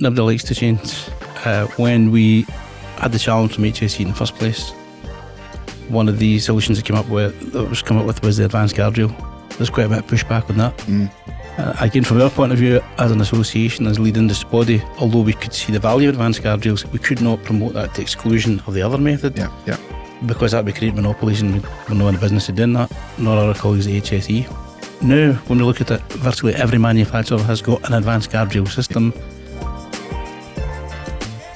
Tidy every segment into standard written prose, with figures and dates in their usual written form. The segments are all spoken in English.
nobody likes to change. When we had the challenge from HSE in the first place, one of the solutions that was come up with was the advanced guardrail. There's quite a bit of pushback on that. Again, from our point of view, as an association, as lead industry body, although we could see the value of advanced guardrails, we could not promote that to exclusion of the other method. Yeah. Because that would create monopolies, and we're not in the business of doing that, nor our colleagues at HSE. Now, when we look at it, virtually every manufacturer has got an advanced guardrail system.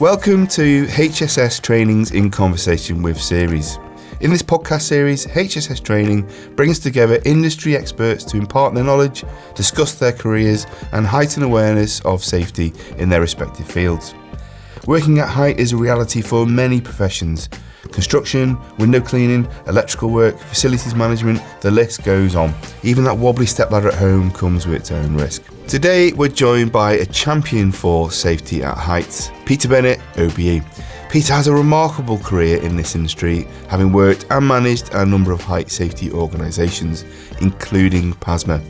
Welcome to HSS Training's In Conversation With series. In this podcast series, HSS Training brings together industry experts to impart their knowledge, discuss their careers, and heighten awareness of safety in their respective fields. Working at height is a reality for many professions. Construction, window cleaning, electrical work, facilities management, the list goes on. Even that wobbly stepladder at home comes with its own risk. Today, we're joined by a champion for safety at height, Peter Bennett OBE. Peter has a remarkable career in this industry, having worked and managed a number of height safety organisations, including PASMA,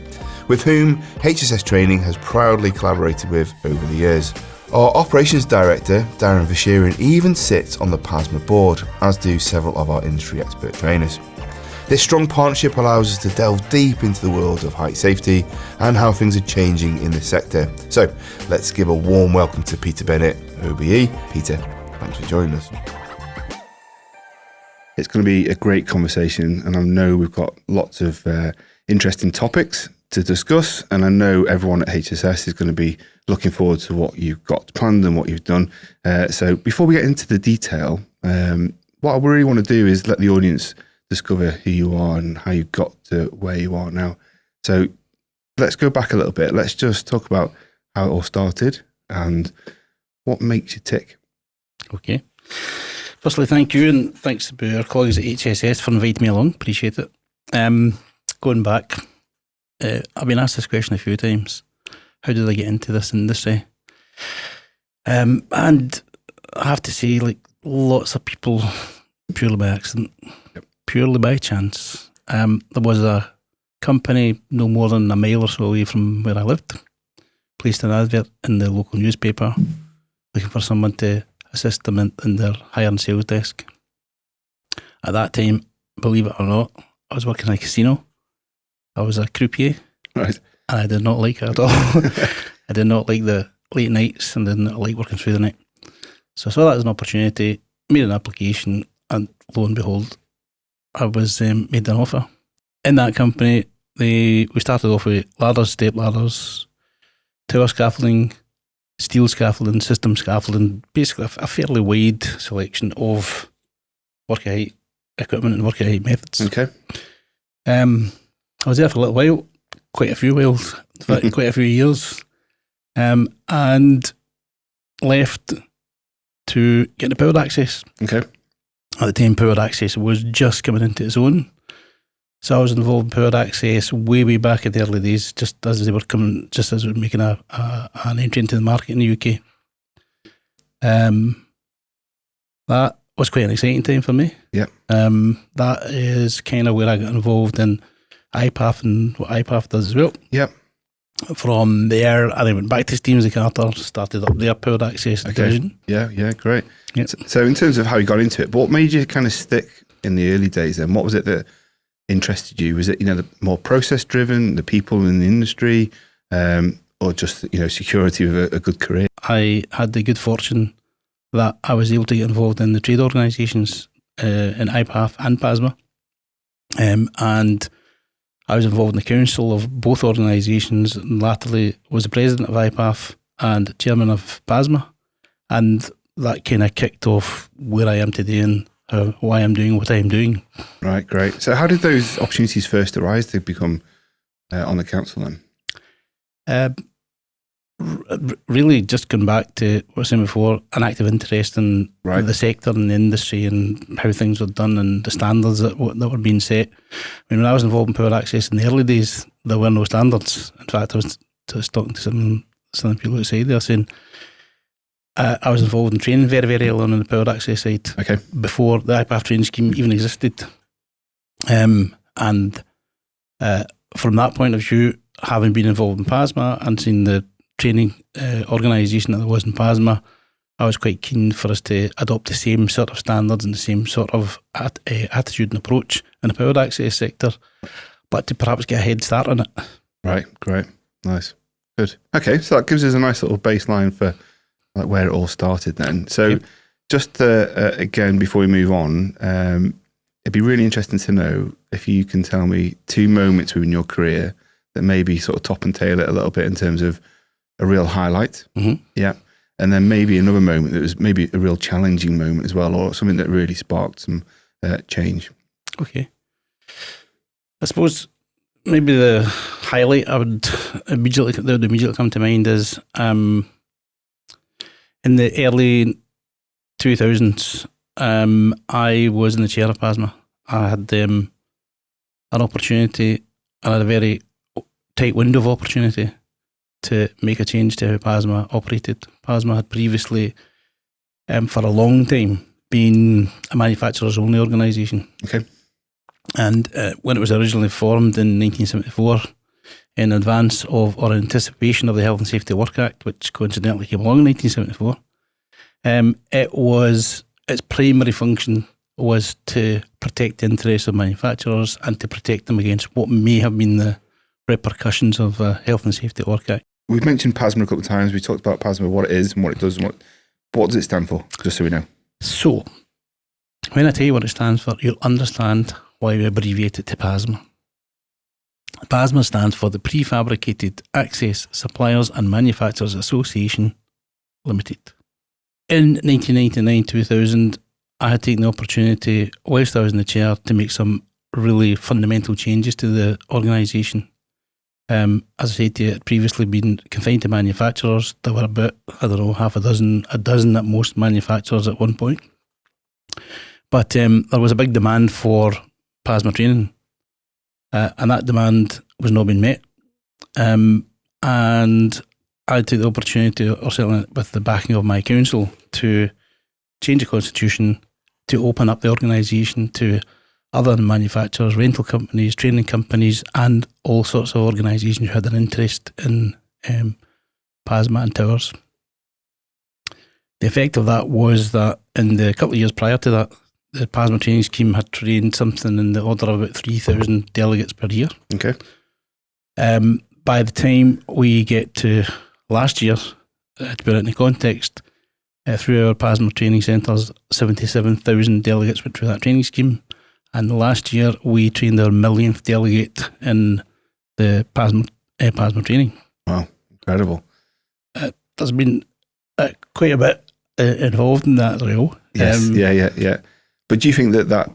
with whom HSS Training has proudly collaborated with over the years. Our Operations Director, Darren Verschuren, even sits on the PASMA board, as do several of our industry expert trainers. This strong partnership allows us to delve deep into the world of height safety and how things are changing in this sector. So let's give a warm welcome to Peter Bennett, OBE. Peter, thanks for joining us. It's going to be a great conversation, and I know we've got lots of interesting topics to discuss, and I know everyone at HSS is going to be looking forward to what you've got planned and what you've done. So before we get into the detail, what I really want to do is let the audience discover who you are and how you got to where you are now. So let's go back a little bit. Let's just talk about how it all started and what makes you tick. Okay. Firstly, thank you, and thanks to our colleagues at HSS for inviting me along. Appreciate it. Going back, I've been asked this question a few times. How did I get into this industry? And I have to say, like lots of people, purely by accident, purely by chance. There was a company no more than a mile or so away from where I lived, placed an advert in the local newspaper looking for someone to assist them in their hire and sales desk. At that time, believe it or not, I was working in a casino. I was a croupier. Right. And I did not like it at all. I did not like the late nights and did not like working through the night. So I saw that as an opportunity, made an application, and lo and behold, I was made an offer. In that company, we started off with ladders, step ladders, tower scaffolding, steel scaffolding, system scaffolding, basically a fairly wide selection of work at height equipment and work at height methods. Okay. I was there for a little while, quite a few years, and left to get the powered access. Okay. At the time, powered access was just coming into its own. So I was involved in powered access way back in the early days, just as they were making an entry into the market in the UK. That was quite an exciting time for me. Yeah. That is kind of where I got involved in IPAF and what IPAF does as well. Yep. From there, I then went back to Steams and Carter, started up their powered access division. Yeah, great. Yep. So in terms of how you got into it, what made you kind of stick in the early days then? What was it that interested you? Was it, the more process driven, the people in the industry, or just, security of a good career? I had the good fortune that I was able to get involved in the trade organisations in IPAF and PASMA. And I was involved in the council of both organisations, and latterly was the president of IPAF and chairman of PASMA, and that kind of kicked off where I am today and why I'm doing what I'm doing. Right, great. So how did those opportunities first arise to become on the council then? Really just going back to what I was saying before, an active interest in the sector and the industry and how things were done and the standards that were being set. I mean, when I was involved in power access in the early days, there were no standards. In fact, I was talking to some people outside there saying I was involved in training very, very early on the power access side, before the IPAF training scheme even existed. And from that point of view, having been involved in PASMA and seen the training organisation that there was in PASMA, I was quite keen for us to adopt the same sort of standards and the same sort of attitude and approach in the powered access sector, but to perhaps get a head start on it. Right, great, nice, good. Okay, so that gives us a nice little baseline for like where it all started then. So just again, before we move on, it'd be really interesting to know if you can tell me 2 moments within your career that maybe sort of top and tail it a little bit in terms of a real highlight. Mm-hmm. Yeah. And then maybe another moment that was maybe a real challenging moment as well, or something that really sparked some change. Okay. I suppose maybe the highlight that would immediately come to mind is in the early 2000s, I was in the chair of PASMA. I had an opportunity, I had a very tight window of opportunity to make a change to how PASMA operated. PASMA had previously, for a long time, been a manufacturers only organisation. Okay. And when it was originally formed in 1974, in advance of or in anticipation of the Health and Safety Work Act, which coincidentally came along in 1974, its primary function was to protect the interests of manufacturers and to protect them against what may have been the repercussions of Health and Safety Work Act. We've mentioned PASMA a couple of times. We talked about PASMA, what it is and what it does, and what does it stand for, just so we know. So, when I tell you what it stands for, you'll understand why we abbreviate it to PASMA. PASMA stands for the Prefabricated Access Suppliers and Manufacturers Association Limited. In 1999-2000, I had taken the opportunity, whilst I was in the chair, to make some really fundamental changes to the organisation. As I said to you, it had previously been confined to manufacturers. There were about, half a dozen at most manufacturers at one point. But there was a big demand for PASMA training, and that demand was not being met. And I took the opportunity, or certainly with the backing of my council, to change the constitution to open up the organisation to other manufacturers, rental companies, training companies, and all sorts of organisations who had an interest in PASMA and towers. The effect of that was that in the couple of years prior to that, the PASMA training scheme had trained something in the order of about 3,000 delegates per year. Okay. By the time we get to last year, to put it in context, through our PASMA training centres, 77,000 delegates went through that training scheme. And last year, we trained our 1,000,000th delegate in the PASMA training. Wow, incredible. There's been quite a bit involved in that as well. Yes, yeah. But do you think that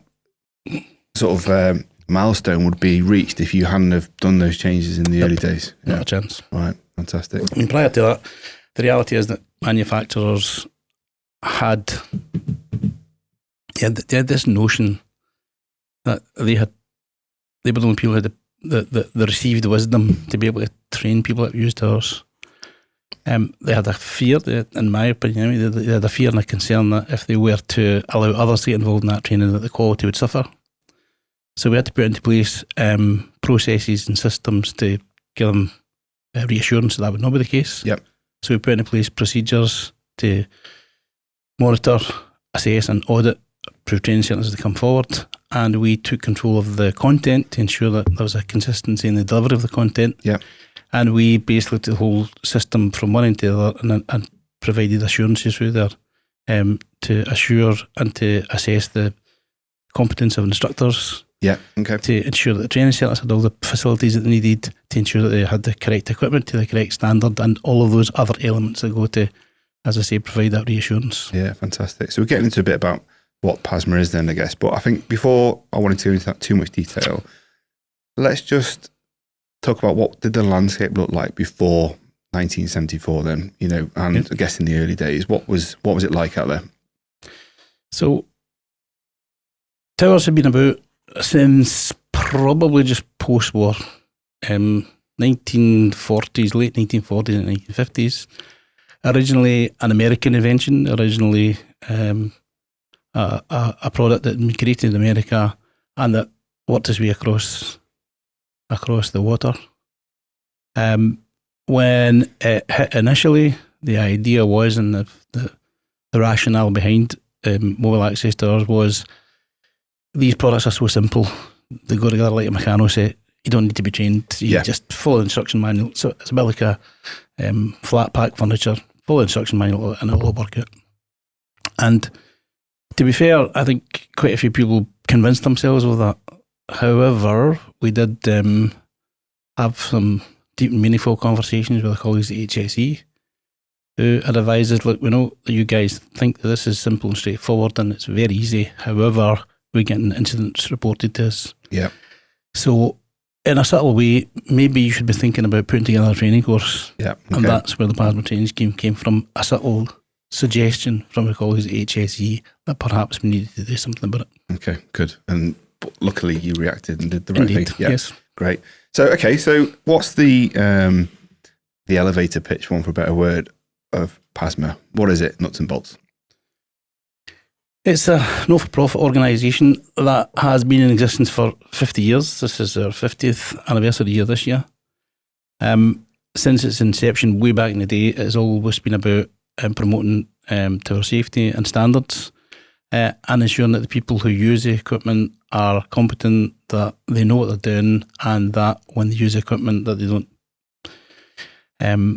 sort of milestone would be reached if you hadn't have done those changes in the early days? Not a chance. Right, fantastic. I mean, prior to that, the reality is that manufacturers had this notion that they were the only people who had the received wisdom to be able to train people that used ours. They had a fear, in my opinion, they had a fear and a concern that if they were to allow others to get involved in that training, that the quality would suffer. So we had to put into place processes and systems to give them reassurance that would not be the case. Yep. So we put into place procedures to monitor, assess and audit approved training centres as they come forward, and we took control of the content to ensure that there was a consistency in the delivery of the content. Yep. And we basically took the whole system from one end to the other and provided assurances through there to assure and to assess the competence of instructors. Yeah, okay. To ensure that the training centres had all the facilities that they needed, to ensure that they had the correct equipment to the correct standard, and all of those other elements that go to, as I say, provide that reassurance. Yeah, fantastic. So we're getting into a bit about what PASMA is then, I guess. But I think before I wanted to go into that too much detail, let's just talk about what did the landscape look like before 1974 then, and I guess in the early days, what was it like out there? So towers have been about since probably just post-war, 1940s, late 1940s and 1950s. Originally an American invention, a product that had been created in America and that worked its way across the water. when it hit initially, the idea was, and the rationale behind mobile access towers was, these products are so simple. They go together like a mechano set. You don't need to be trained. You just follow the instruction manual. So it's a bit like a flat pack furniture. Follow the instruction manual and it'll all work out. And to be fair, I think quite a few people convinced themselves of that. However, we did have some deep and meaningful conversations with our colleagues at HSE who had advised us, look, we know that you guys think that this is simple and straightforward and it's very easy. However, we're getting incidents reported to us. Yeah. So in a subtle way, maybe you should be thinking about putting together a training course. Yeah. Okay. And that's where the PASMA training scheme came from, a subtle suggestion from our colleagues at HSE that perhaps we needed to do something about it. Okay, good. And luckily you reacted and did the right thing. Yeah. Yes. Great. So, what's the elevator pitch, one for a better word, of PASMA? What is it, nuts and bolts? It's a not-for-profit organisation that has been in existence for 50 years. This is our 50th anniversary year this year. Since its inception way back in the day, it has always been about promoting tower safety and standards and ensuring that the people who use the equipment are competent, that they know what they're doing, and that when they use the equipment that they don't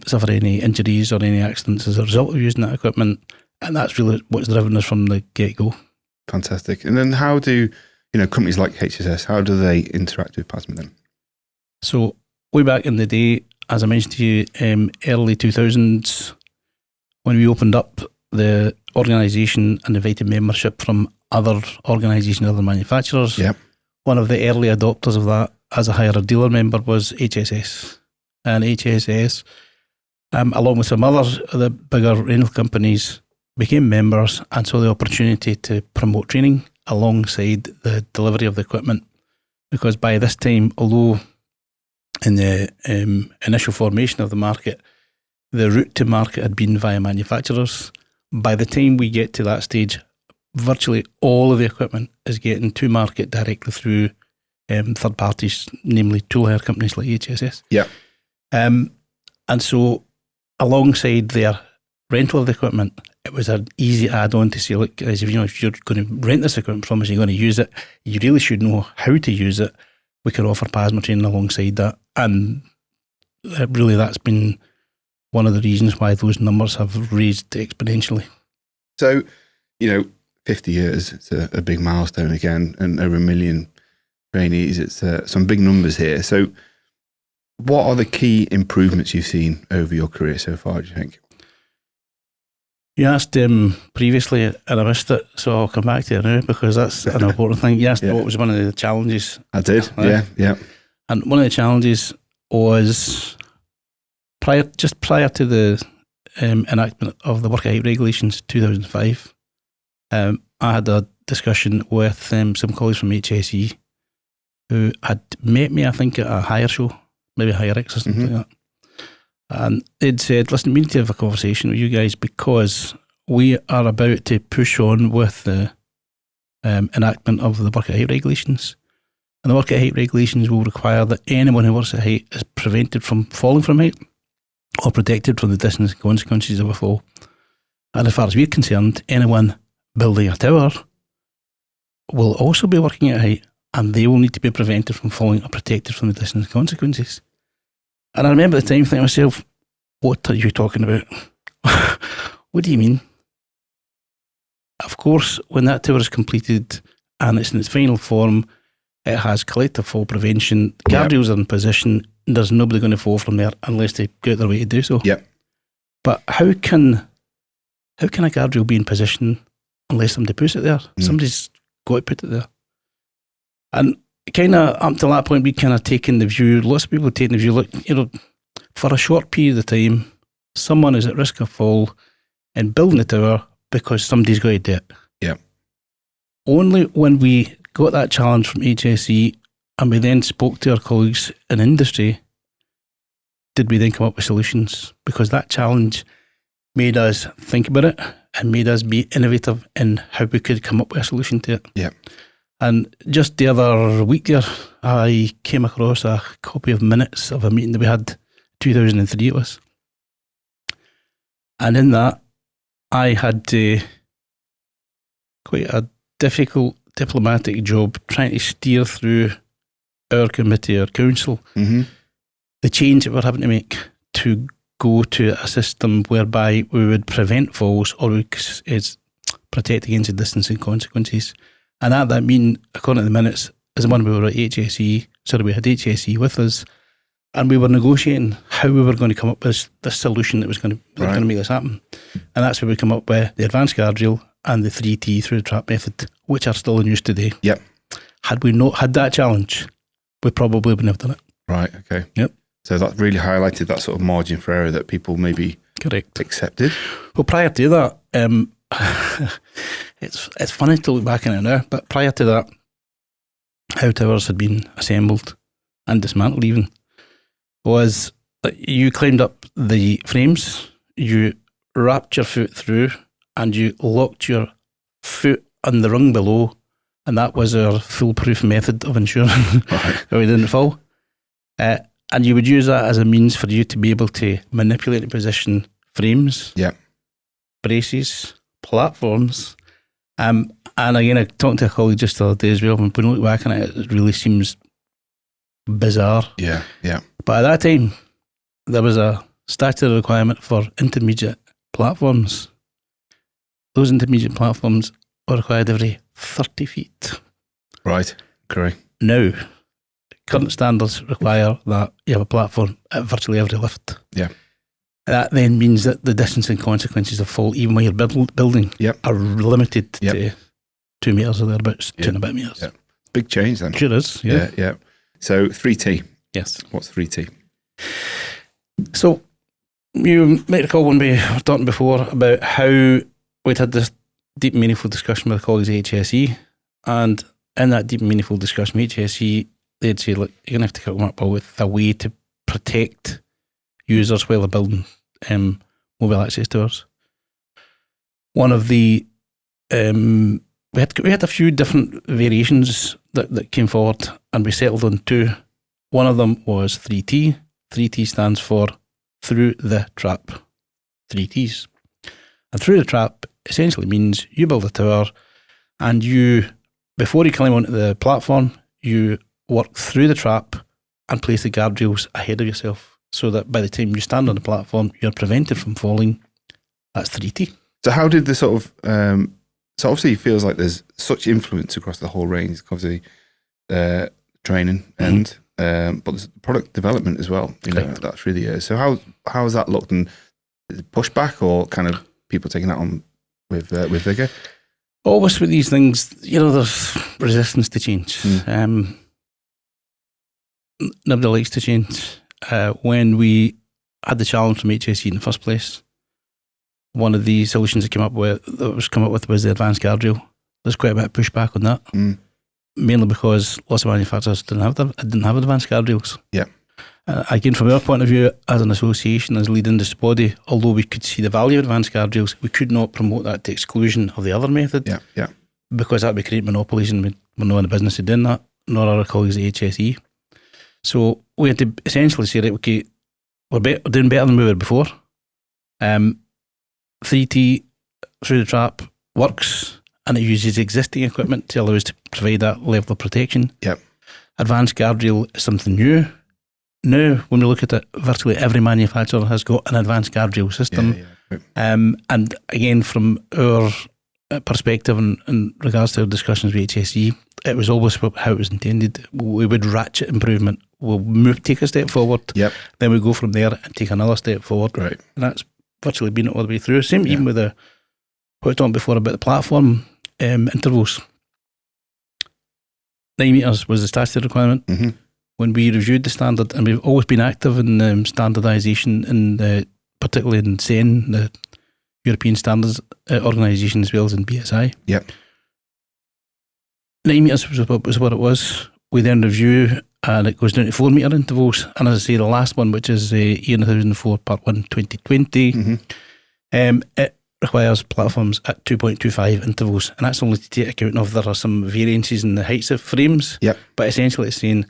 suffer any injuries or any accidents as a result of using that equipment. And that's really what's driven us from the get-go. Fantastic. And then how do, companies like HSS, how do they interact with PASMA then? So way back in the day, as I mentioned to you, early 2000s, when we opened up the organisation and invited membership from other organisations, other manufacturers, one of the early adopters of that as a hire dealer member was HSS. And HSS, along with some others of the bigger rental companies, became members and saw the opportunity to promote training alongside the delivery of the equipment. Because by this time, although in the initial formation of the market, the route to market had been via manufacturers, by the time we get to that stage, virtually all of the equipment is getting to market directly through third parties, namely tool hire companies like HSS. Yeah. And so alongside their rental of the equipment, it was an easy add-on to say, look, guys, if you're going to rent this equipment from us, you're going to use it, you really should know how to use it. We could offer PASMA training alongside that. And really that's been one of the reasons why those numbers have raised exponentially. So, 50 years, it's a big milestone again, and over 1 million trainees. It's some big numbers here. So what are the key improvements you've seen over your career so far, do you think? You asked previously and I missed it, so I'll come back to it now because that's an important thing. You asked what was one of the challenges. I did, yeah. And one of the challenges was prior to the enactment of the work height regulations 2005, I had a discussion with some colleagues from HSE who had met me, I think, at a hire show, maybe Hire X or something like that. And they'd said, listen, we need to have a conversation with you guys because we are about to push on with the enactment of the work at height regulations. And the work at height regulations will require that anyone who works at height is prevented from falling from height or protected from the distance and consequences of a fall. And as far as we're concerned, anyone building a tower will also be working at height and they will need to be prevented from falling or protected from the distance and consequences. And I remember at the time thinking to myself, what are you talking about? What do you mean? Of course, when that tower is completed and it's in its final form, it has collective fall prevention, guardrails are in position, there's nobody going to fall from there unless they go out their way to do so. Yep. But how can a guardrail be in position unless somebody puts it there? Somebody's got to put it there. And kind of up to that point, we kind of taken the view, lots of people have taken the view, look, for a short period of time, someone is at risk of fall in building the tower because somebody's got to do it. Yeah. Only when we got that challenge from HSE and we then spoke to our colleagues in industry did we then come up with solutions, because that challenge made us think about it and made us be innovative in how we could come up with a solution to it. Yeah. And just the other week there, I came across a copy of minutes of a meeting that we had 2003 it was. And in that, I had quite a difficult diplomatic job trying to steer through our committee, our council, the change that we're having to make to go to a system whereby we would prevent falls or we protect against the distancing consequences. And that mean, according to the minutes, is the one we were at HSE, we had HSE with us, and we were negotiating how we were going to come up with this solution that was going to make this happen. And that's where we come up with the advanced guardrail and the 3T through the trap method, which are still in use today. Yep. Had we not had that challenge, we probably wouldn't have done it. Right, okay. Yep. So that really highlighted that sort of margin for error that people maybe accepted. Well, prior to that, it's funny to look back on it now, but prior to that, how towers had been assembled and dismantled even, was that you climbed up the frames, you wrapped your foot through, and you locked your foot on the rung below, and that was our foolproof method of ensuring that we didn't fall. And you would use that as a means for you to be able to manipulate and position frames, braces, platforms. And again, I talked to a colleague just the other day as well, and when we look back on it, it really seems bizarre. Yeah. But at that time, there was a statutory requirement for intermediate platforms. Those intermediate platforms are required every 30 feet. Right, correct. Now, current standards require that you have a platform at virtually every lift. Yeah. That then means that the distancing consequences of fall, even when you're building, are limited to 2 metres or thereabouts, 2 and a bit metres. Yeah. Big change then. Sure is, yeah. Yeah. So 3T. Yes. What's 3T? So you might recall when we were talking before about how we'd had this deep, meaningful discussion with colleagues at HSE, and in that deep, meaningful discussion with HSE, they'd say, look, you're going to have to come up with a way to protect users while they're building mobile access towers. One of the we had a few different variations that came forward, and we settled on 2. One of them was 3T. 3T stands for through the trap. 3 Ts. And through the trap essentially means you build a tower, and you, before you climb onto the platform, you work through the trap and place the guardrails ahead of yourself, so that by the time you stand on the platform, you're prevented from falling. That's 3T. So how did the sort of, so obviously it feels like there's such influence across the whole range, obviously training and, but there's product development as well, that through the years. So how has that looked, and is it pushback or kind of people taking that on with vigour? Always with these things, there's resistance to change. Nobody likes to change. When we had the challenge from HSE in the first place, one of the solutions that was come up with was the advanced guardrail. There's quite a bit of pushback on that, mainly because lots of manufacturers didn't have advanced guardrails. Yeah. Again, from our point of view, as an association, as lead industry body, although we could see the value of advanced guardrails, we could not promote that to exclusion of the other method. Yeah. Because that would create monopolies, and we're not in the business of doing that, nor our colleagues at HSE. So we had to essentially say, right, okay, we're doing better than we were before. 3T through the trap works, and it uses existing equipment to allow us to provide that level of protection. Yep. Advanced guardrail is something new. Now, when we look at it, virtually every manufacturer has got an advanced guardrail system. Yeah. And again, from our perspective in regards to our discussions with HSE, it was always how it was intended. We would ratchet improvement. We'll take a step forward, then we go from there and take another step forward. Right. And that's virtually been it all the way through. Same even with what I was talking before about the platform intervals. 9 metres was the statutory requirement. When we reviewed the standard, and we've always been active in standardisation, particularly in CEN, the European Standards Organisation, as well as in BSI. Yep. 9 metres was what it was. We then review, and it goes down to 4 metre intervals. And as I say, the last one, which is EN 1004 Part 1 2020, it requires platforms at 2.25 intervals, and that's only to take account of there are some variances in the heights of frames. Yep. But essentially, it's saying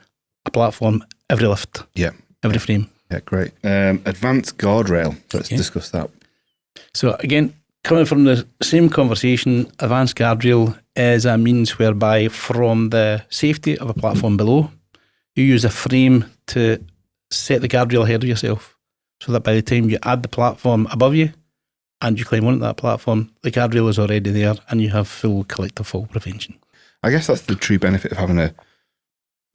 a platform every lift, every frame. Yeah, great. Advanced guardrail. Let's discuss that. So again, coming from the same conversation, advanced guardrail is a means whereby from the safety of a platform below, you use a frame to set the guardrail ahead of yourself, so that by the time you add the platform above you and you climb onto that platform, the guardrail is already there and you have full collective fall prevention. I guess that's the true benefit of having a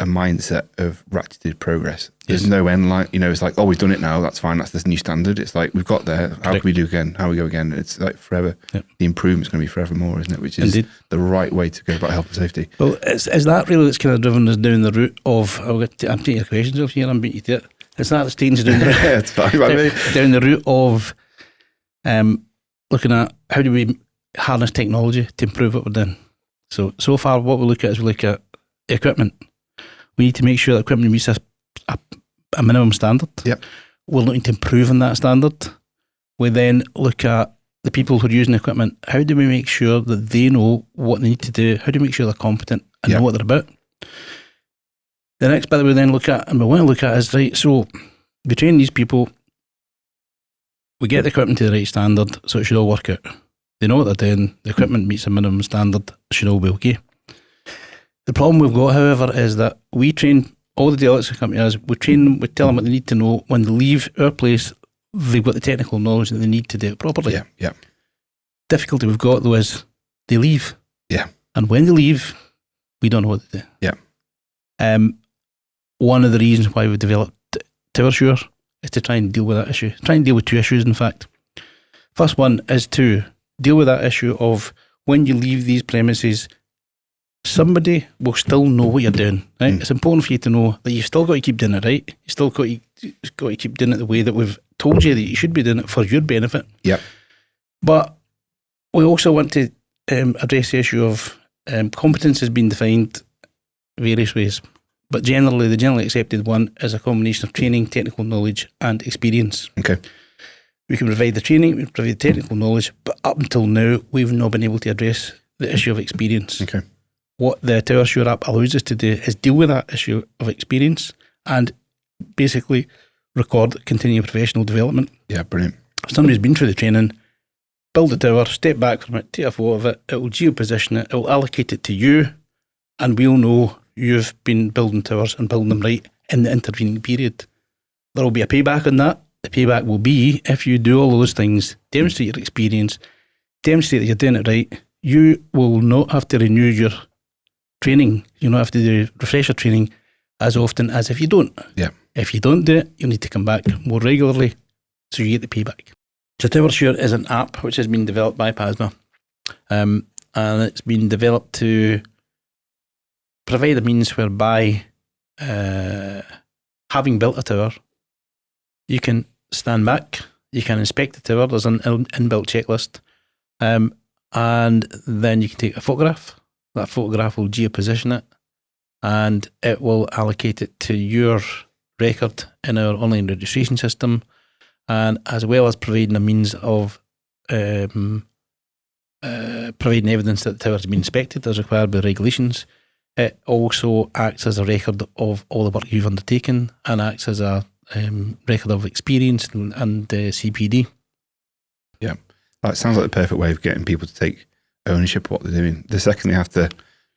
mindset of ratcheted progress. There's no end line. It's like, oh, we've done it now. That's fine. That's this new standard. It's like, we've got there. How can we do again? How we go again? It's like forever. Yep. The improvement's going to be forever more, isn't it? Which is the right way to go about health and safety. Well, is that really that's kind of driven us down the route of, I'm taking your questions off here, I'm beating you to it. It's not that's taking us down the route. It's fine by me. Down the route of looking at how do we harness technology to improve what we're doing. So far what we look at equipment. We need to make sure that equipment meets a minimum standard. Yep. We're looking to improve on that standard. We then look at the people who are using the equipment. How do we make sure that they know what they need to do? How do we make sure they're competent and know what they're about? The next bit that we then look at, and we want to look at, is right, so we train these people, we get the equipment to the right standard, so it should all work out. They know what they're doing, the equipment meets a minimum standard, it should all be okay. The problem we've got, however, is that we train all the DLX companies, we train them, we tell them what they need to know. When they leave our place, they've got the technical knowledge that they need to do it properly. Yeah. Difficulty we've got, though, is they leave. Yeah. And when they leave, we don't know what to do. Yeah. One of the reasons why we've developed TowerSure is to try and deal with that issue. Try and deal with two issues, in fact. First one is to deal with that issue of when you leave these premises, somebody will still know what you're doing, right? It's important for you to know that you've still got to keep doing it right. You've still got to keep doing it the way that we've told you that you should be doing it for your benefit. Yep. But we also want to address the issue of competence has been defined various ways. But generally, the generally accepted one is a combination of training, technical knowledge and experience. Okay. We can provide the training, we can provide the technical knowledge, but up until now, we've not been able to address the issue of experience. Okay. What the TowerSure app allows us to do is deal with that issue of experience and basically record continuing professional development. Yeah, brilliant. If somebody's been through the training, build a tower, step back from it, take a photo of it, it will geo-position it, it will allocate it to you, and we'll know you've been building towers and building them right in the intervening period. There will be a payback on that. The payback will be if you do all those things, demonstrate your experience, demonstrate that you're doing it right, you will not have to renew your training. You'll not have to do refresher training as often as if you don't. Yeah. If you don't do it, you'll need to come back more regularly so you get the payback. So TowerSure is an app which has been developed by PASMA, and it's been developed to provide a means whereby having built a tower, you can stand back, you can inspect the tower, there's an inbuilt checklist, and then you can take a photograph. That photograph will geo-position it, and it will allocate it to your record in our online registration system, and as well as providing a means of providing evidence that the tower has been inspected as required by regulations. It also acts as a record of all the work you've undertaken and acts as a record of experience and CPD. Yeah, that sounds like the perfect way of getting people to take ownership of what they're doing. The second they have to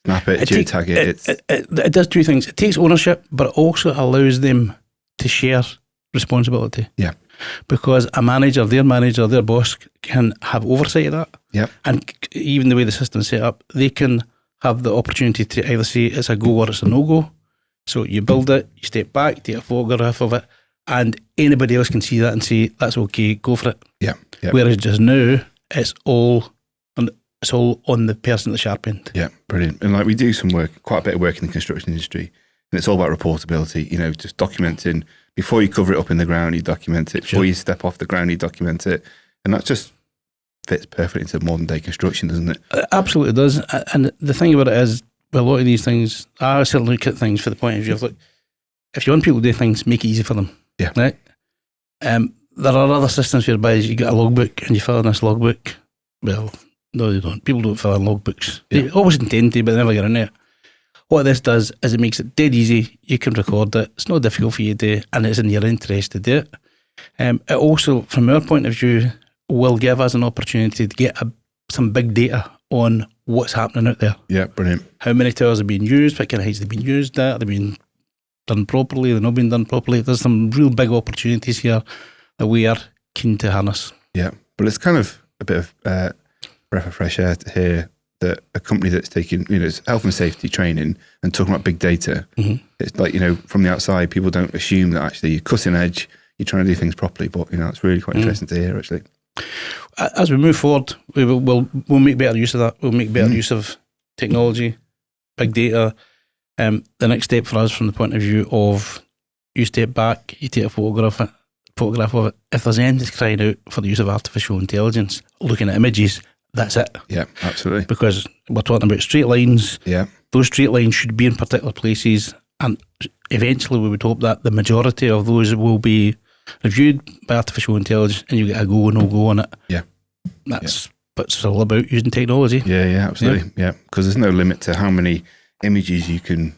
snap it, geotag it. It does two things. It takes ownership, but it also allows them to share responsibility. Yeah. Because a manager, their boss can have oversight of that. Yeah. And even the way the system's set up, they can have the opportunity to either say it's a go or it's a no-go. So you build it, you step back, take a photograph of it, and anybody else can see that and say, that's okay, go for it. Yeah. Whereas just now, it's all on the person at the sharp end. Yeah, brilliant. And like we do some work, quite a bit of work in the construction industry, and it's all about reportability, just documenting. Before you cover it up in the ground, you document it. Before you step off the ground, you document it. And that just fits perfectly into modern day construction, doesn't it? It absolutely does. And the thing about it is, with a lot of these things, I certainly look at things for the point of view of, look, if you want people to do things, make it easy for them. Yeah. Right? There are other systems whereby you get a logbook and you fill in this logbook. Well, no, they don't. People don't fill in logbooks. Yeah. They always intend to, but they never get in there. what this does is it makes it dead easy. You can record it. It's not difficult for you to do, and it's in your interest to do it. It also, from our point of view, will give us an opportunity to get some big data on what's happening out there. Yeah, brilliant. How many towers are being used? What kind of heights they've been used at? Are they being done properly? They're not being done properly. There's some real big opportunities here that we are keen to harness. Yeah, but it's kind of a bit of breath of fresh air to hear that a company that's taking, it's health and safety training and talking about big data. Mm-hmm. It's like, from the outside, people don't assume that actually you're cutting edge, you're trying to do things properly, but it's really quite interesting to hear actually. As we move forward, we'll make better use of that. We'll make better use of technology, big data. The next step for us, from the point of view of, you step back, you take a photograph of it. If there's anything crying out for the use of artificial intelligence, looking at images, that's it. Yeah, absolutely. Because we're talking about straight lines. Yeah. Those straight lines should be in particular places, and eventually we would hope that the majority of those will be reviewed by artificial intelligence, and you get a go or no go on it. Yeah. That's what it's all about, using technology. Yeah, absolutely. Yeah, because there's no limit to how many images you can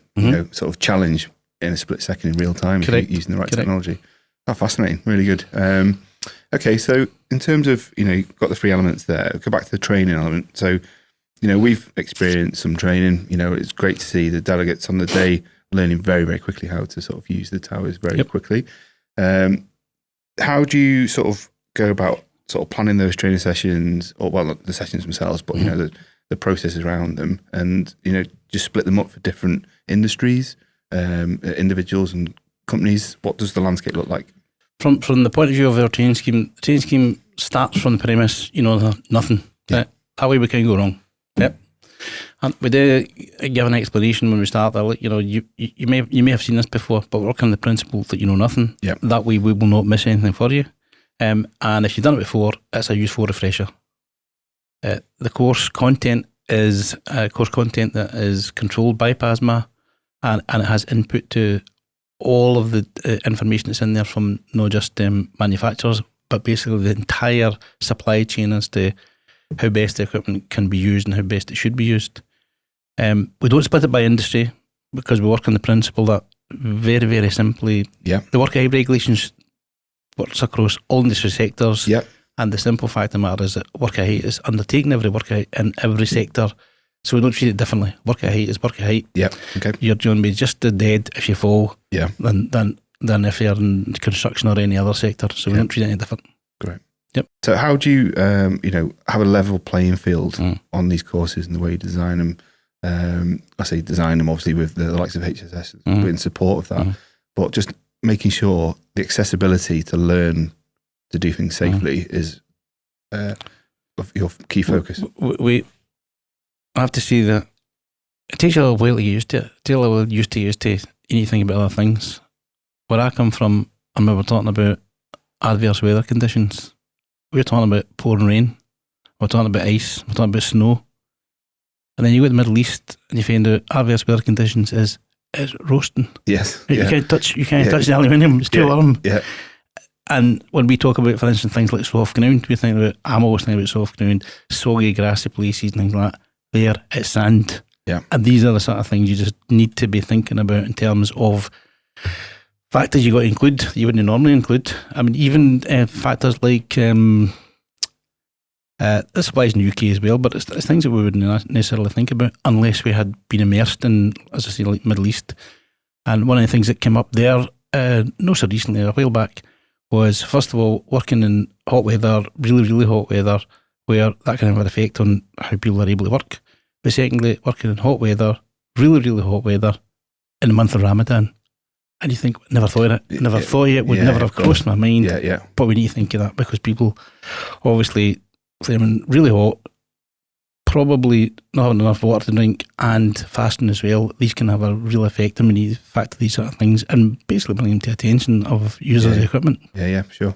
sort of challenge in a split second in real time if you're using the right technology. Oh, fascinating. Really good. Okay, so in terms of, you've got the three elements there. Go back to the training element. So, we've experienced some training. It's great to see the delegates on the day learning very, very quickly how to sort of use the towers very quickly. How do you sort of go about sort of planning those training sessions, or not the sessions themselves, but the processes around them, and just split them up for different industries, individuals and companies? What does the landscape look like? From the point of view of our training scheme, the training scheme starts from the premise, nothing. Yeah. That way we can't go wrong. Yep. And we do give an explanation when we start that, you may have seen this before, but we're working on the principle that you know nothing. Yep. That way we will not miss anything for you. And if you've done it before, it's a useful refresher. The course content is course content that is controlled by PASMA, and it has input to all of the information that's in there from not just manufacturers, but basically the entire supply chain as to how best the equipment can be used and how best it should be used. We don't split it by industry, because we work on the principle that, very, very simply, the work height regulations works across all industry sectors. Yep. And the simple fact of the matter is that work height is undertaken every work height in every sector. So we don't treat it differently. Work height is work height. Yeah. Okay. You're going to be just as dead if you fall than if you're in construction or any other sector. So we don't treat it any different. Great. Yep. So how do you, have a level playing field on these courses and the way you design them? I say design them obviously with the likes of HSS in support of that, but just making sure the accessibility to learn to do things safely is of your key focus. I have to say that it takes you a little while to get used to it. It takes you a little used to anything about other things. Where I come from, and when we're talking about adverse weather conditions, we're talking about pouring rain, we're talking about ice, we're talking about snow. And then you go to the Middle East and you find out adverse weather conditions is roasting. Yes. You can't touch the aluminium, it's too warm. Yeah. And when we talk about, for instance, things like soft ground, I'm always thinking about soft ground, soggy, grassy places and things like that. There, it's sand. Yeah. And these are the sort of things you just need to be thinking about in terms of factors you got to include that you wouldn't normally include. I mean, even factors like, this applies in the UK as well, but it's things that we wouldn't necessarily think about unless we had been immersed in, as I say, like Middle East. And one of the things that came up there, not so recently, a while back, was, first of all, working in hot weather, really, really hot weather, where that can have an effect on how people are able to work. But secondly, working in hot weather, really, really hot weather, in the month of Ramadan. And you think, never thought of it. Never thought it would never have crossed my mind. Yeah. But we need to think of that, because people, obviously, claiming really hot, probably not having enough water to drink, and fasting as well. These can have a real effect, and we need to factor these sort of things and basically bring them to attention of users of the equipment. Yeah, sure.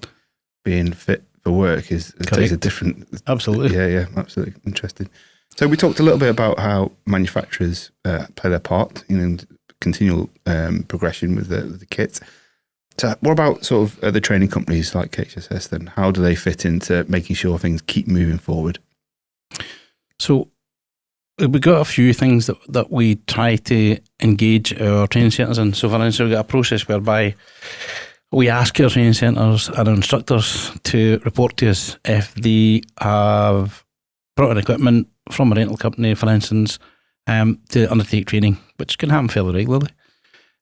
Being fit for work takes a different... Absolutely. Yeah, absolutely. Interesting. So we talked a little bit about how manufacturers play their part in continual progression with the kit. So what about sort of the training companies like HSS then? How do they fit into making sure things keep moving forward? So we've got a few things that we try to engage our training centres in. So for instance, we've got a process whereby we ask our training centres and our instructors to report to us if they have brought in equipment from a rental company, for instance, to undertake training, which can happen fairly regularly.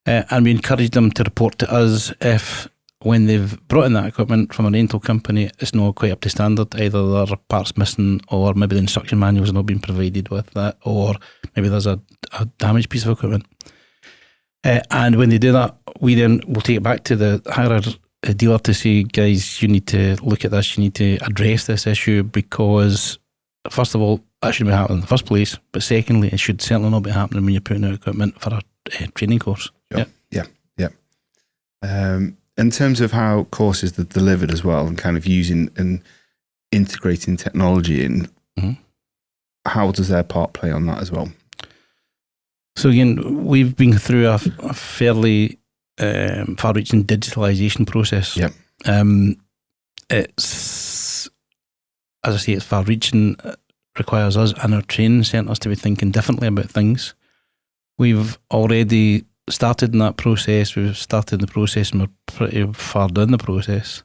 And we encourage them to report to us if, when they've brought in that equipment from a rental company, it's not quite up to standard. Either there are parts missing, or maybe the instruction manual's not been provided with that, or maybe there's a damaged piece of equipment. And when they do that, we then will take it back to the hire a dealer to say, guys, you need to look at this, you need to address this issue, because first of all, that shouldn't be happening in the first place, but secondly, it should certainly not be happening when you're putting out equipment for a training course. Sure. Yeah. In terms of how courses are delivered as well, and kind of using and integrating technology in, how does their part play on that as well? So again, we've been through a fairly far-reaching digitalisation process. Yep. It's, as I say, it's far-reaching. It requires us and our training centres to be thinking differently about things. We've already started in that process. We've started the process and we're pretty far down the process.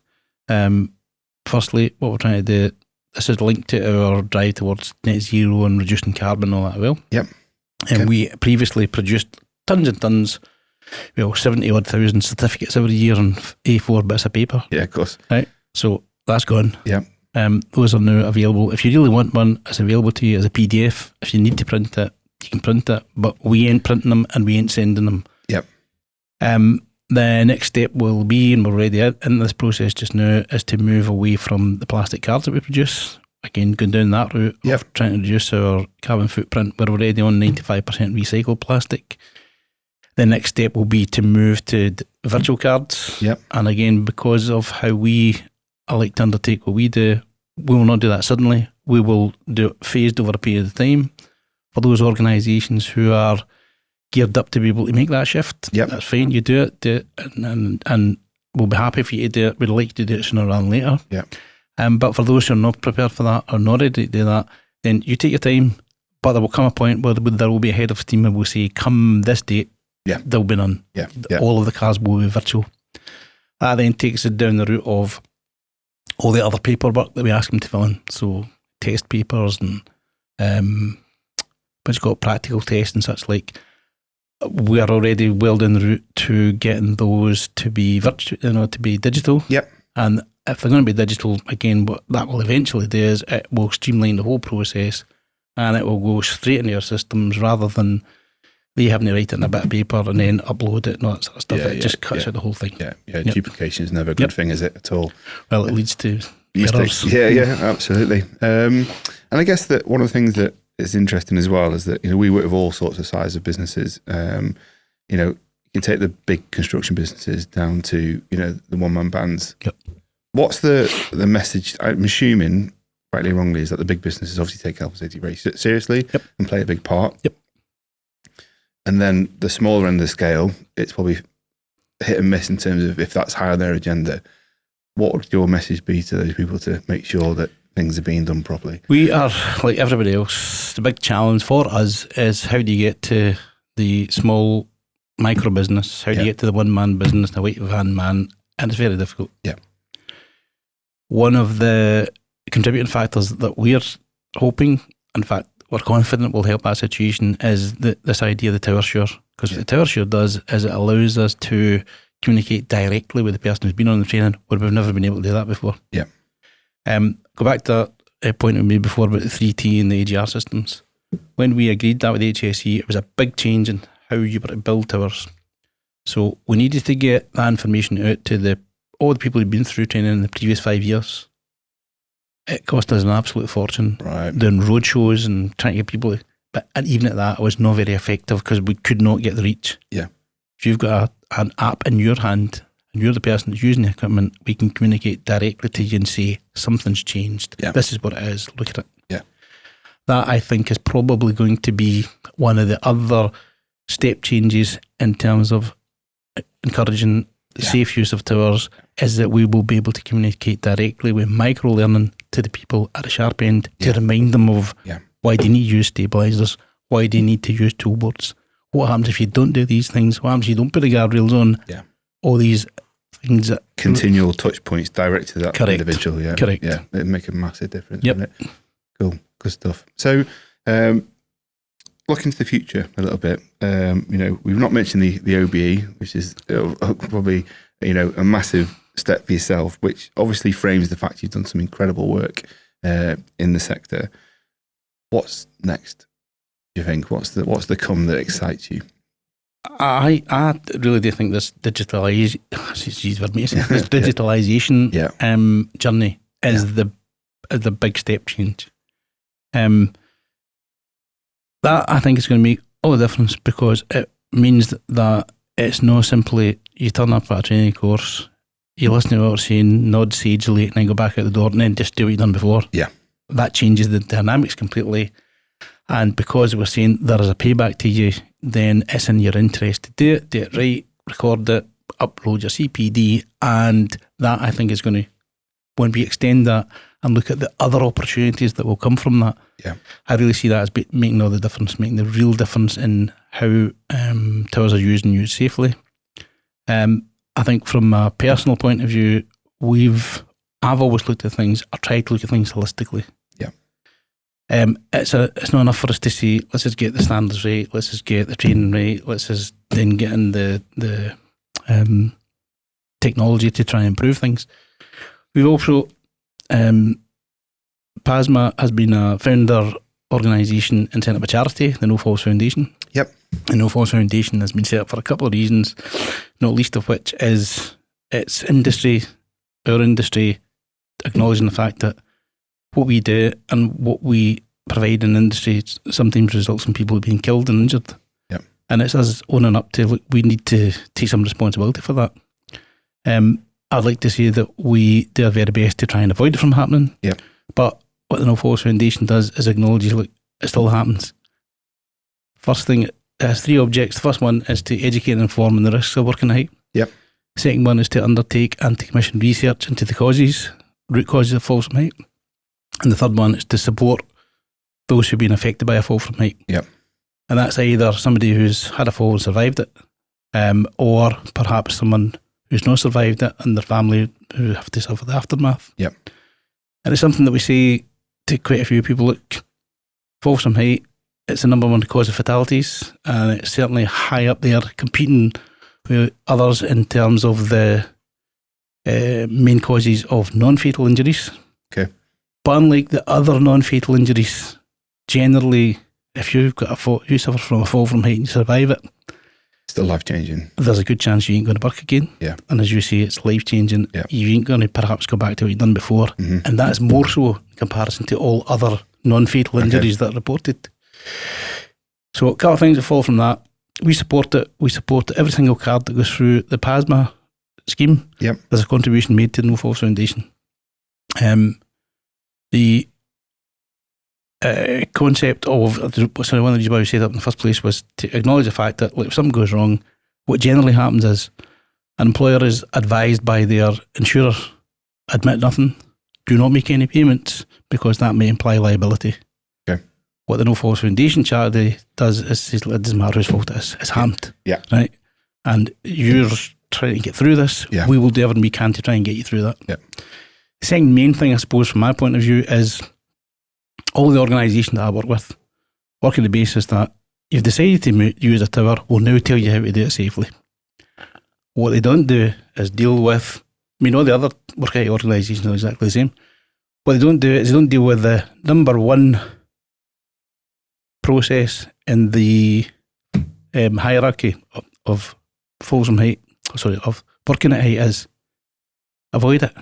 Firstly, what we're trying to do, this is linked to our drive towards net zero and reducing carbon and all that as well. Yep. And we previously produced tons and tons, 70-odd thousand certificates every year on A4 bits of paper. Yeah, of course. Right. So that's gone. Yeah. Those are now available. If you really want one, it's available to you as a PDF. If you need to print it, you can print it, but we ain't printing them and we ain't sending them. Yep. The next step will be, and we're already in this process just now, is to move away from the plastic cards that we produce. Again, going down that route of trying to reduce our carbon footprint. We're already on 95% recycled plastic. The next step will be to move to virtual cards. Yep. And again, because of how we like to undertake what we do, we will not do that suddenly. We will do it phased over a period of time. For those organisations who are geared up to be able to make that shift, that's fine. You do it, and we'll be happy for you to do it. We'd like to do it sooner rather than later. Yeah. But for those who are not prepared for that or not ready to do that, then you take your time. But there will come a point where there will be a head of steam and we'll say, come this date, there'll be none. Yeah. All of the cars will be virtual. That then takes it down the route of all the other paperwork that we ask them to fill in. So test papers and but you've got practical tests and such like. We are already well down the route to getting those to be virtual, to be digital. Yep. And if they're going to be digital, again, what that will eventually do is it will streamline the whole process and it will go straight into your systems rather than they having to write it in a bit of paper and then upload it and all that sort of stuff. It just cuts out the whole thing. Yeah. Duplication is never a good thing, is it, at all? Well, it leads to errors. Yeah, absolutely. And I guess that one of the things that is interesting as well is that, we work with all sorts of size of businesses. You can take the big construction businesses down to, the one-man bands. Yep. What's the message, I'm assuming, rightly or wrongly, is that the big businesses obviously take health and safety very seriously and play a big part. Yep. And then the smaller end of the scale, it's probably hit and miss in terms of if that's high on their agenda. What would your message be to those people to make sure that things are being done properly? We are, like everybody else, the big challenge for us is how do you get to the small micro business? How do you get to the one-man business, the white van man? And it's very difficult. Yeah. One of the contributing factors that we're hoping, in fact, we're confident will help that situation is this idea of the tower share. Because what the tower share does is it allows us to communicate directly with the person who's been on the training where we've never been able to do that before. Yeah. Go back to that point we made before about the 3T and the AGR systems. When we agreed that with HSE, it was a big change in how you were to build towers. So we needed to get that information out to all the people who'd been through training in the previous 5 years. It cost us an absolute fortune. Right. Doing road shows and trying to get people. And even at that, it was not very effective because we could not get the reach. Yeah. If you've got an app in your hand and you're the person that's using the equipment, we can communicate directly to you and say, something's changed. Yeah. This is what it is. Look at it. Yeah. That, I think, is probably going to be one of the other step changes in terms of encouraging safe use of towers, is that we will be able to communicate directly with micro-learning to the people at the sharp end to remind them of Why do you need to use stabilisers? Why do you need to use toolboards? What happens if you don't do these things? What happens if you don't put the guardrails on? Yeah. All these things that Continual touch points direct to that Correct. individual. Yeah. Correct. Yeah. It'd make a massive difference. Yep. Wouldn't it? Cool. Good stuff. So, looking to the future a little bit, we've not mentioned the OBE, which is probably, a massive step for yourself, which obviously frames the fact you've done some incredible work in the sector. What's next, do you think? What's the come that excites you? I really do think this digitalisation journey is the big step change. That I think is going to make all the difference, because it means that it's not simply you turn up at a training course, you listen to what we're saying, nod sagely, and then go back out the door and then just do what you've done before. Yeah. That changes the dynamics completely. And because we're saying there is a payback to you, then it's in your interest to do it right, record it, upload your CPD, and that I think is going to, when we extend that and look at the other opportunities that will come from that, I really see that as making all the difference, making the real difference in how towers are used and used safely. I think from a personal point of view, I've always looked at things, I've tried to look at things holistically. It's not enough for us to say, let's just get the standards right, let's just get the training right, let's just then get in the technology to try and improve things. We've also, PASMA has been a founder organisation and set up a charity, the No Falls Foundation. Yep. The No Falls Foundation has been set up for a couple of reasons, not least of which is its industry, our industry, acknowledging the fact that what we do and what we provide in the industry sometimes results in people being killed and injured. Yep. And it's us owning up to, look, we need to take some responsibility for that. I'd like to say that we do our very best to try and avoid it from happening. Yep. But what the No Falls Foundation does is acknowledge, look, it still happens. First thing, it has 3 objects. The first one is to educate and inform on the risks of working at height. Yep. Second one is to undertake and to commission research into the root causes of falls from height. And the third one is to support those who've been affected by a fall from height. Yep. And that's either somebody who's had a fall and survived it, or perhaps someone who's not survived it and their family who have to suffer the aftermath. Yep. And it's something that we say to quite a few people, look, falls from height, it's the number 1 cause of fatalities, and it's certainly high up there, competing with others in terms of the main causes of non-fatal injuries. Okay. But unlike the other non-fatal injuries, generally, if you've got you suffer from a fall from height and you survive it, still life-changing. There's a good chance you ain't going to work again. Yeah. And as you say, it's life-changing. Yeah. You ain't going to perhaps go back to what you've done before. Mm-hmm. And that's more so in comparison to all other non-fatal injuries that are reported. So a couple of things that fall from that. We support it. We support every single card that goes through the PASMA scheme. Yep. There's a contribution made to the No Falls Foundation. The concept of, one of the reasons why we set up in the first place was to acknowledge the fact that, like, if something goes wrong, what generally happens is an employer is advised by their insurer, admit nothing, do not make any payments, because that may imply liability. Okay. What the No Falls Foundation charity does is says, it doesn't matter whose fault it is, it's harmed. Yeah. Right? And you're trying to get through this, we will do everything we can to try and get you through that. Yeah. The second main thing, I suppose, from my point of view, is all the organisations that I work with work on the basis that you've decided to use a tower, we'll now tell you how to do it safely. What they don't do is deal with, all the other work height organisations are exactly the same. What they don't do is they don't deal with the number 1 process in the hierarchy of falls from height, of working at height is avoid it.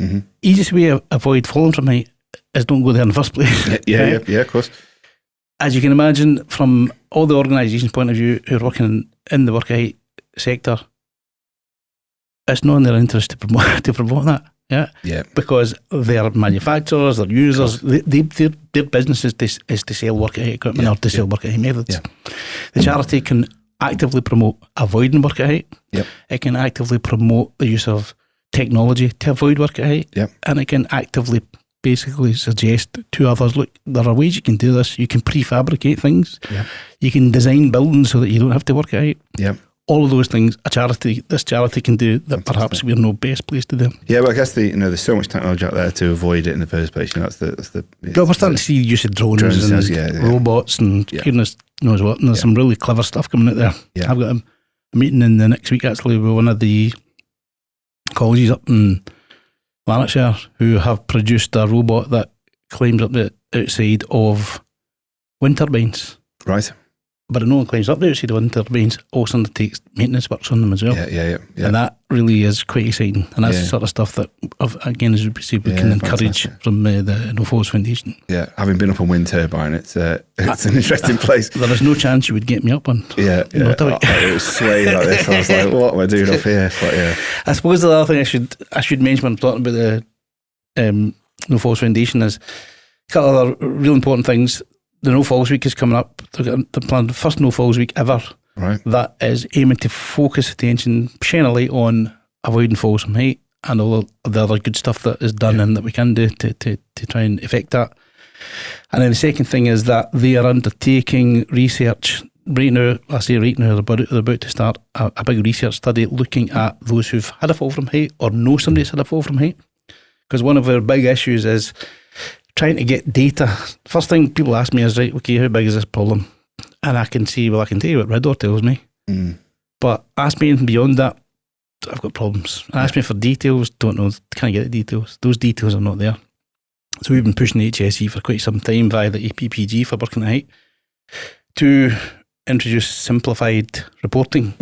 Mm-hmm. Easiest way to avoid falling from height is don't go there in the first place. Yeah, of course. As you can imagine, from all the organisations' point of view who are working in the work height sector, it's not in their interest to promote that. Yeah. Because they're manufacturers, they're users, their business is to sell work height equipment or to sell work height methods. Yeah. The charity can actively promote avoiding work height. Yep. It can actively promote the use of technology to avoid work height. Yep. And it can actively basically suggest to others, look, there are ways you can do this. You can prefabricate things. Yeah. You can design buildings so that you don't have to work it out. Yeah. All of those things this charity can do that perhaps we're no best place to do. Yeah, but I guess there's so much technology out there to avoid it in the first place. That's the. Well, we're starting to see the use of drones and robots and goodness knows what. And there's some really clever stuff coming out there. Yeah. I've got a meeting in the next week actually with one of the colleges up in Lanarkshire who have produced a robot that climbs up the outside of wind turbines. Right. But no one climbs up the outside of wind turbines, also undertakes maintenance works on them as well. Yeah. And that really is quite exciting. And that's the sort of stuff that, again, as we say, we can encourage from the No Falls Foundation. Yeah, having been up on wind turbine, it's an interesting place. There was no chance you would get me up on. Yeah. It was swaying like this. I was like, what am I doing up here? But, I suppose the other thing I should mention when I'm talking about the No Falls Foundation is a couple of other real important things. The No Falls Week is coming up. They're planning the first No Falls Week ever. Right. That is aiming to focus attention, shine a light on avoiding falls from height and all the other good stuff that is done and that we can do to try and effect that. And then the second thing is that they are undertaking research right now. They're about to start a big research study looking at those who've had a fall from height or know somebody that's had a fall from height. Because one of our big issues is trying to get data. First thing people ask me is, right, okay, how big is this problem? And I can tell you what Redor tells me. But ask me anything beyond that, I've got problems. Ask me for details, don't know, can't get the details. Those details are not there. So we've been pushing the HSE for quite some time via the APPG for working at height to introduce simplified reporting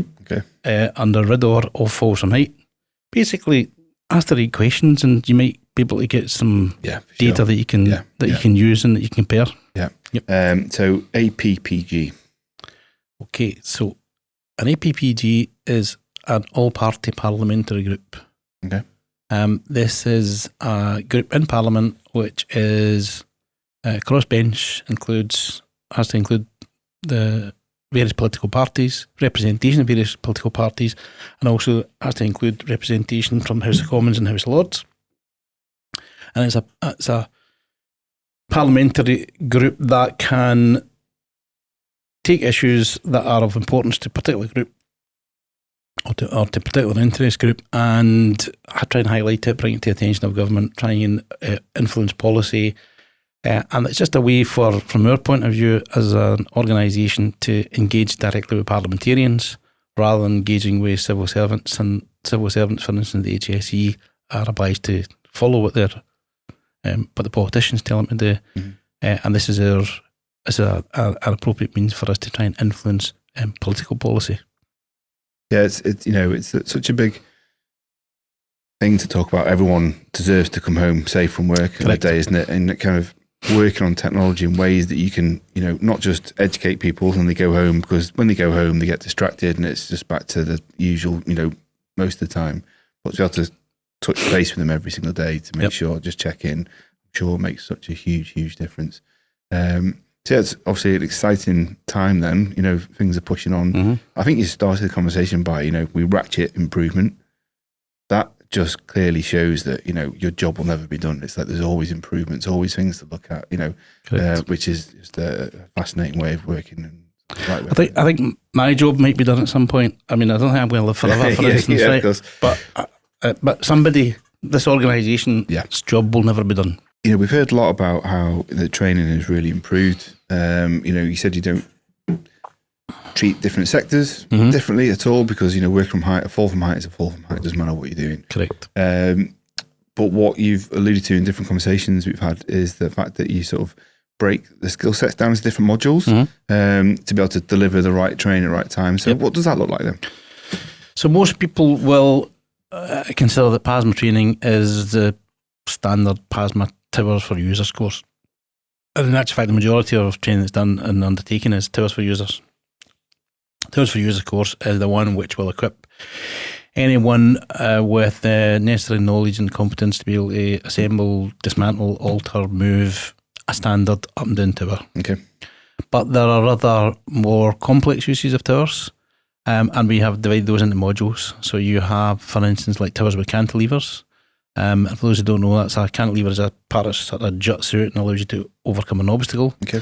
under Redor of falls from height. Basically, ask the right questions and you might be able to get some data that you can you can use and that you can compare. Yeah. Yep. So APPG. Okay, so an APPG is an all-party parliamentary group. Okay. This is a group in Parliament which is crossbench, has to include the various political parties, representation of various political parties, and also has to include representation from House of Commons and House of Lords. And it's a parliamentary group that can take issues that are of importance to a particular group or to a particular interest group and try and highlight it, bring it to the attention of government, try and influence policy. And it's just a way from our point of view as an organisation to engage directly with parliamentarians rather than engaging with civil servants. And civil servants, for instance, the HSE, are obliged to follow what the politicians tell them to do. Mm-hmm. And this is an appropriate means for us to try and influence political policy. Yeah, it's such a big thing to talk about. Everyone deserves to come home safe from work in a day, isn't it? And kind of working on technology in ways that you can, not just educate people when they go home, because when they go home they get distracted and it's just back to the usual, most of the time. But to be able to touch base with them every single day to make sure, just check in, I'm sure it makes such a huge, huge difference. So yeah, it's obviously an exciting time then, things are pushing on. Mm-hmm. I think you started the conversation by, we ratchet improvement. That just clearly shows that, your job will never be done. It's like there's always improvements, always things to look at, which is just a fascinating way of working. And I think my job might be done at some point. I mean, I don't think I'm going to live forever, for instance, right? But this organisation's job will never be done. We've heard a lot about how the training has really improved. You said you don't treat different sectors differently at all because, work from height, a fall from height is a fall from height. It doesn't matter what you're doing. Correct. But what you've alluded to in different conversations we've had is the fact that you sort of break the skill sets down into different modules to be able to deliver the right training at the right time. So what does that look like then? So most people will consider that PASMA training is the standard PASMA Towers for Users course. And in actual fact, the majority of training that's done and undertaken is Towers for Users. Towers for Users course is the one which will equip anyone with the necessary knowledge and competence to be able to assemble, dismantle, alter, move a standard up and down tower. Okay. But there are other more complex uses of towers, and we have divided those into modules. So you have, for instance, like towers with cantilevers. For those who don't know, that's a cantilever is a part that sort of juts out and allows you to overcome an obstacle. Okay.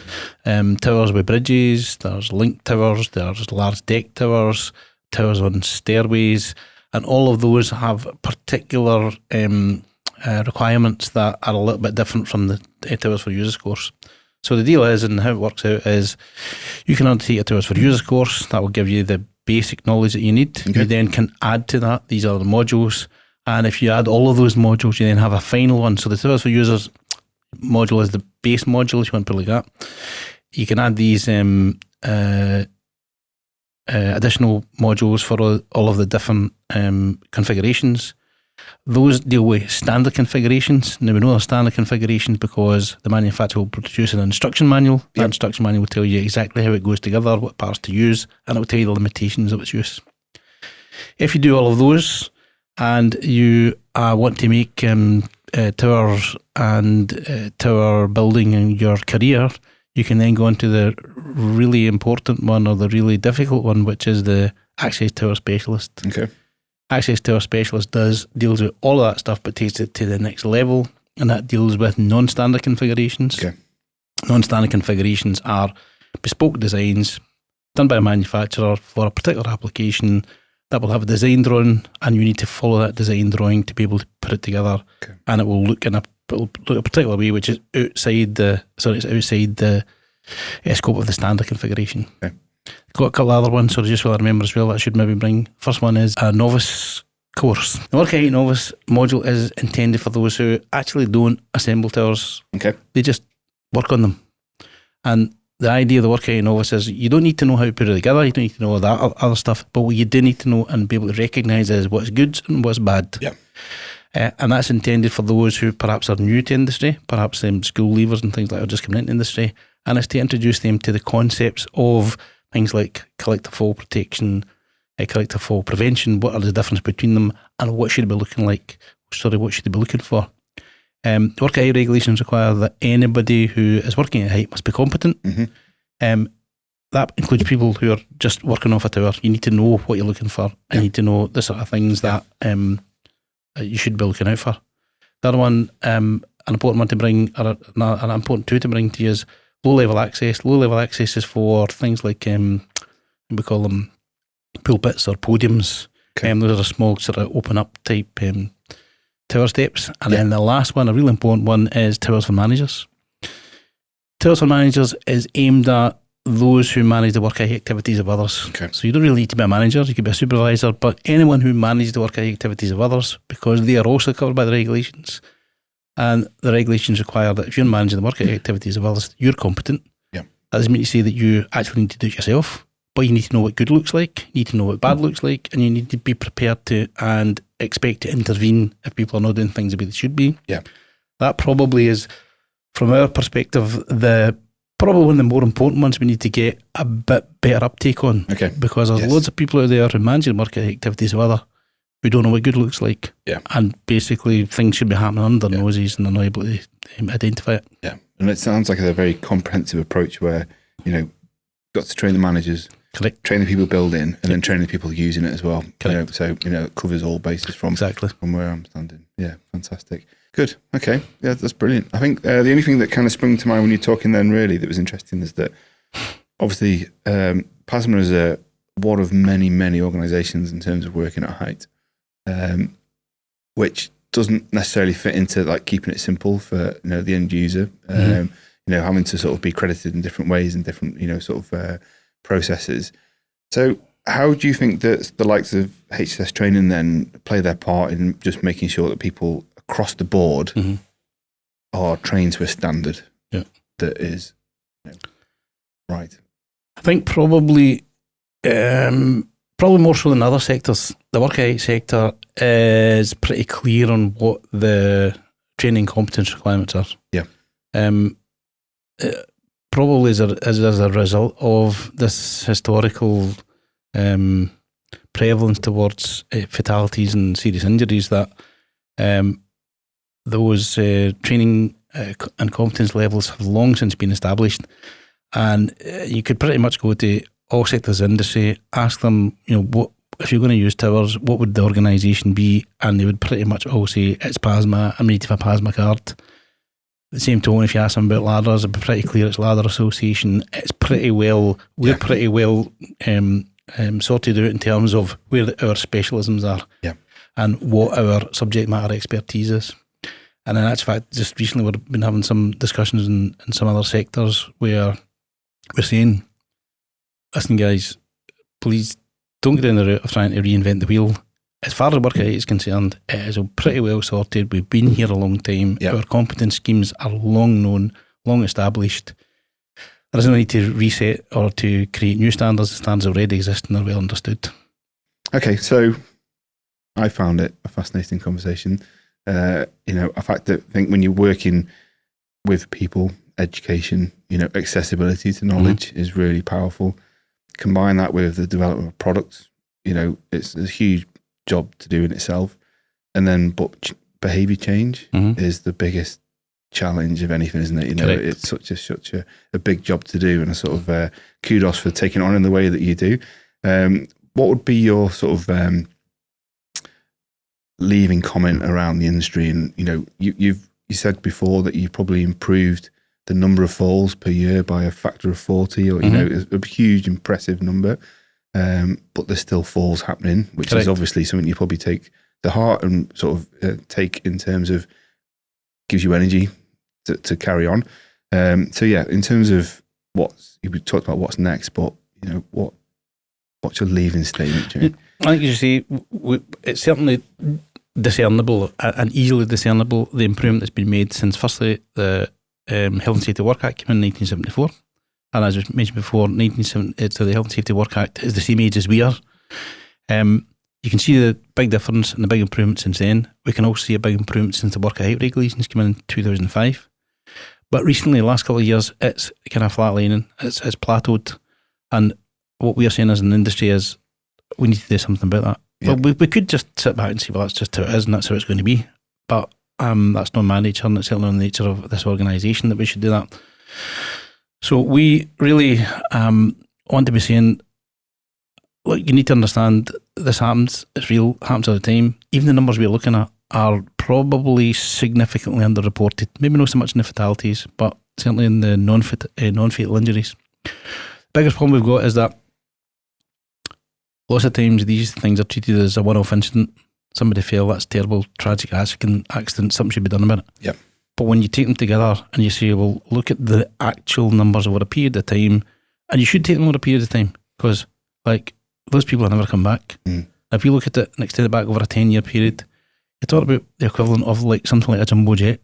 Towers with bridges, there's link towers, there's large deck towers, towers on stairways, and all of those have particular requirements that are a little bit different from the Towers for Users course. So the deal is, and how it works out is, you can undertake a Towers for Users course that will give you the basic knowledge that you need. Okay. You then can add to that. These are the modules. And if you add all of those modules, you then have a final one. So the Towers for Users module is the base module, if you want to put it like that. You can add these additional modules for all of the different configurations. Those deal with standard configurations. Now, we know they're standard configurations because the manufacturer will produce an instruction manual. That instruction manual will tell you exactly how it goes together, what parts to use, and it will tell you the limitations of its use. If you do all of those and you want to make towers and tower building in your career, you can then go on to the really important one, or the really difficult one, which is the Access Tower Specialist. Okay. Access Tower Specialist deals with all of that stuff, but takes it to the next level, and that deals with non-standard configurations. Okay. Non-standard configurations are bespoke designs done by a manufacturer for a particular application that will have a design drawing, and you need to follow that design drawing to be able to put it together. Okay. And it will look a particular way, which is outside the scope of the standard configuration. Okay. Got a couple of other ones, so just while I remember as well, that I should maybe bring. First one is a novice course. The Work Height Novice module is intended for those who actually don't assemble towers. Okay. They just work on them. And the idea of the Work Height Novice is you don't need to know how to put it together, you don't need to know all that other stuff, but what you do need to know and be able to recognise is what's good and what's bad. Yeah. And that's intended for those who perhaps are new to industry, perhaps school leavers and things like that are just coming into industry, and it's to introduce them to the concepts of things like collective fall protection, collective fall prevention, what are the difference between them, and what should they be looking like, what should they be looking for. Work at height regulations require that anybody who is working at height must be competent. Mm-hmm. That includes people who are just working off a tower. You need to know what you're looking for, and you need to know the sort of things that you should be looking out for. The other one, an important one to bring, or an important two to bring to you is low-level access. Low-level access is for things like, we call them pulpits or podiums. Okay. Those are small sort of open-up type tower steps. And then the last one, a really important one, is towers for managers. Towers for managers is aimed at those who manage the work activities of others. Okay. So you don't really need to be a manager, you could be a supervisor, but anyone who manages the work activities of others, because they are also covered by the regulations. And the regulations require that if you're managing the work activities of others, you're competent. Yeah. That doesn't mean to say that you actually need to do it yourself, but you need to know what good looks like, you need to know what bad looks like, and you need to be prepared to and expect to intervene if people are not doing things the way they should be. Yeah. That probably is, from our perspective, probably one of the more important ones we need to get a bit better uptake on. Okay. Because there's loads of people out there who manage the work activities of others who don't know what good looks like. Yeah. And basically things should be happening under their noses and they're not able to identify it. Yeah. And it sounds like a very comprehensive approach where, you've got to train the managers, correct, train the people building, and then train the people using it as well. Correct. So it covers all bases from where I'm standing. Yeah, fantastic. Good. Okay. Yeah, that's brilliant. I think the only thing that kind of sprung to mind when you're talking then really that was interesting is that obviously PASMA is one of many, many organisations in terms of working at height, which doesn't necessarily fit into like keeping it simple for the end user, having to sort of be credited in different ways and different processes. So how do you think that the likes of HSS Training then play their part in just making sure that people across the board are trained to a standard that is right? I think probably more so than other sectors. The work height sector is pretty clear on what the training competence requirements are. Yeah. Probably as a result of this historical prevalence towards fatalities and serious injuries that those training and competence levels have long since been established, and you could pretty much go to all sectors of industry, ask them, if you're going to use towers, what would the organisation be? And they would pretty much all say, it's PASMA, I'm ready for a PASMA card. The same tone, if you ask them about ladders, it'd be pretty clear it's Ladder Association. It's pretty well, we're pretty well sorted out in terms of where our specialisms are and what our subject matter expertise is. And in actual fact, just recently we've been having some discussions in some other sectors where we're saying, listen guys, please don't get in the route of trying to reinvent the wheel. As far as work is concerned, it is pretty well sorted. We've been here a long time. Our competence schemes are long known, long established. There isn't a need to reset or to create new standards. The standards already exist and are well understood. Okay, so I found it a fascinating conversation. A fact that I think when you're working with people, education, accessibility to knowledge is really powerful. Combine that with the development of products, it's a huge job to do in itself. And then, but behaviour change is the biggest challenge of anything, isn't it? Correct. It's such a big job to do, and a sort of kudos for taking it on in the way that you do. What would be your sort of leaving comment around the industry? And you said before that you've probably improved the number of falls per year by a factor of 40, or a huge impressive number. But there's still falls happening, which is obviously something you probably take to heart and sort of take in terms of gives you energy to carry on. So yeah, in terms of you talked about what's next, but what's your leaving statement, Jimmy? I think, as you say, it's certainly discernible and easily discernible the improvement that's been made since firstly the Health and Safety Work Act came in 1974. And as we mentioned before, the Health and Safety Work Act is the same age as we are. You can see the big difference and the big improvement since then. We can also see a big improvement since the Work of Height regulations came in 2005. But recently, the last couple of years, it's kind of flatlining. It's plateaued. And what we are saying as an industry is we need to do something about that. Yeah. Well, we could just sit back and say, well, that's just how it is and that's how it's going to be. But that's not my nature, and it's certainly not the nature of this organisation that we should do that. So we really want to be saying, look, you need to understand this happens, it's real, happens all the time. Even the numbers we're looking at are probably significantly underreported. Maybe not so much in the fatalities, but certainly in the non-fatal injuries. The biggest problem we've got is that lots of times these things are treated as a one-off incident. Somebody fell, that's terrible, tragic accident, something should be done about it. Yep. But when you take them together and you say, well, look at the actual numbers over a period of time, and you should take them over a period of time, because those people have never come back. If you look at it and extend it back over a 10-year period, you talk about the equivalent of something like a jumbo jet.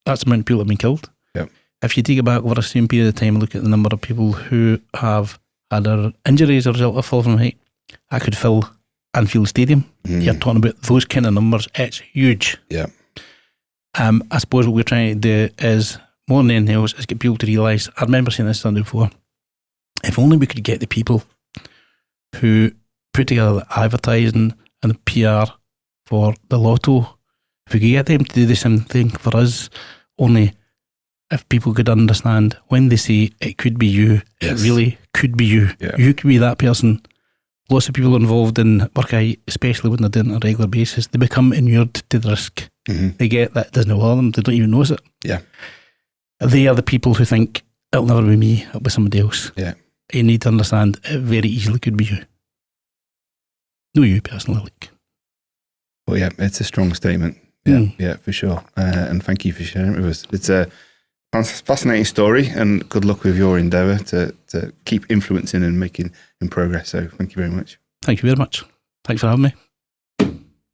That's the amount of people that have been killed. Yep. If you take it back over a same period of time and look at the number of people who have had their injuries as a result of fall from height, I could fill Anfield Stadium. You're talking about those kind of numbers. It's huge. Yeah. I suppose what we're trying to do is, more than anything else, is get people to realise, I remember saying this Sunday before, if only we could get the people who put together the advertising and the PR for the lotto, if we could get them to do the same thing for us, only if people could understand when they say it could be you, it really could be you. Yeah. You could be that person. Lots of people involved in work, especially when they're doing it on a regular basis, they become inured to the risk. They get that it doesn't bother them, they don't even notice it. Yeah. They are the people who think it'll never be me, it'll be somebody else. Yeah. You need to understand it very easily could be you. No, you personally. Well, yeah, it's a strong statement. Yeah, for sure. And thank you for sharing it with us. It's a fascinating story, and good luck with your endeavour to keep influencing and making progress. So thank you very much. Thank you very much. Thanks for having me.